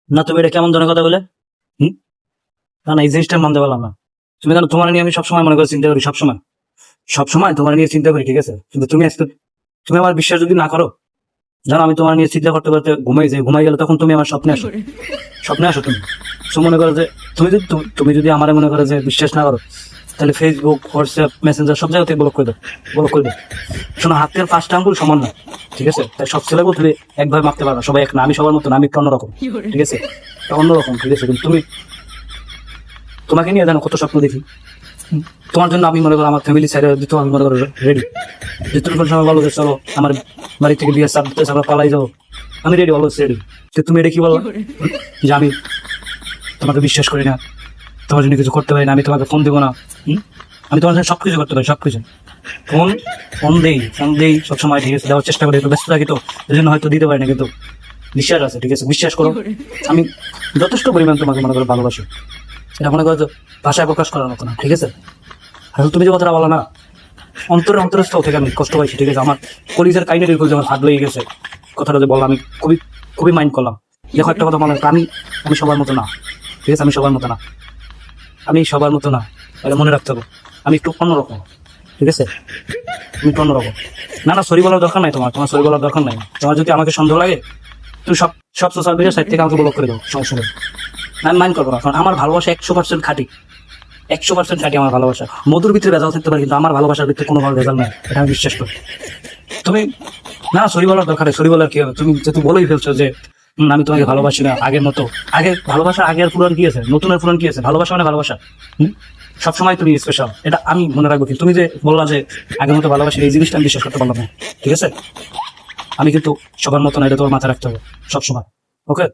না তুমি এটা কেমন ধরনের কথা বলে? হুম? না না, এই জিনিসটা মানতে পারলাম না। তুমি জানো তোমার নিয়ে আমি সবসময় মনে করে চিন্তা করি, সবসময় সবসময় তোমার নিয়ে চিন্তা করি, ঠিক আছে? কিন্তু তুমি আজকে তুমি আমার বিশ্বাস যদি না করো, জানো আমি তোমার নিয়ে চিন্তা করতে করতে ঘুমাই যাই, ঘুমাই গেলে তখন তুমি আমার স্বপ্নে আসো, স্বপ্নে আসো তুমি। সো মনে করো যে তুমি যদি আমার মনে করো যে বিশ্বাস না করো, তাহলে ফেসবুক, হোয়াটসঅ্যাপ, মেসেঞ্জার সব জায়গাতে ব্লক করে দাও, ব্লক করে দাও। শোনো, হাতের 5টা আঙ্গুল সমান না, ঠিক আছে? তাই সব ছেলে বলতে একভাবে মাপতে পারো না, সবাই এক না। আমি সবার মতো না, আমি একটু অন্যরকম, ঠিক আছে? অন্যরকম, ঠিক আছে? কিন্তু তোমাকে নিয়ে জানো কত স্বপ্ন দেখি। তোমার জন্য আমি মনে করো আমার ফ্যামিলি সাইডে দিতে আমি মনে করো রেডি, যে তুমি কোন সময় বলো যে চলো আমার বাড়ি থেকে বিয়ে সাপ দিতে আমরা পালাই যাবো, আমি রেডি, অলওয়েজ রেডি। তো তুমি এটা কি বলো যে আমি তোমাকে বিশ্বাস করি না, তোমার জন্য কিছু করতে পারি না, আমি তোমাকে ফোন দেবো না? আমি তোমার জন্য সবকিছু করতে পারি, সবকিছু। ফোন ফোন দেই সবসময়, ঠিক আছে? দেওয়ার চেষ্টা করি, একটু ব্যস্ত থাকি তো এই জন্য হয়তো দিতে পারি না, কিন্তু বিশ্বাস আছে, ঠিক আছে? বিশ্বাস করো, আমি যথেষ্ট পরিমাণ তোমাকে মনে করো ভালোবাসি। এটা মনে করো যে ভাষায় প্রকাশ করার মতো না, ঠিক আছে? আর তুমি যে কথাটা বলো না, অন্তরস্থল থেকে আমি কষ্ট পাইছি, ঠিক আছে? আমার কলিজার কাইন্ডের আমার হাত লেগে গেছে কথাটা যে বললাম, আমি খুবই খুবই মাইন্ড করলাম। দেখো একটা কথা মনে রাখো, আমি সবার মতো না, ঠিক আছে? আমি সবার মতো না, আমি সবার মতো না, এটা মনে রাখতে হবে। আমি একটু অন্যরকম, ঠিক আছে? আমি একটু অন্যরকম। না না, সরি বলার দরকার নাই, তোমার সরি বলার দরকার নাই। তোমার যদি আমাকে সন্দেহ লাগে, তুমি সব সব সোশ্যাল মিডিয়ার সাইড থেকে আমাকে ব্লক করে দাও, সমস্যা নেই। আমি মাইন্ড করবো না, কারণ আমার ভালোবাসা 100% খাঁটি, 100% খাঁটি আমার ভালোবাসা। মধুর ভিতরে ভেজাল থাকতে পারে, কিন্তু আমার ভালোবাসার ভিতরে কোনো ভেজাল নাই, এটা আমি বিশ্বাস করি। তুমি না, সরি বলার দরকার নেই, সরি বলার কি হবে? তুমি যেহেতু বলেই ফেলছো যে আমি তোমাকে ভালোবাসি না আগের মতো। আগে ভালোবাসা, আগের পুরান কি আছে, নতুনের পুরান কি আছে? ভালোবাসা মানে ভালোবাসা। সবসময় তুমি স্পেশাল, এটা আমি মনে রাখবো। তুমি যে বললা যে আগের মতো ভালোবাসি, এই জিনিসটা আমি বিশ্বাস করতে পারলাম না, ঠিক আছে? আমি কিন্তু সবার মতো না, এটা তোমার মাথায় রাখতে হবে সবসময়, ওকে?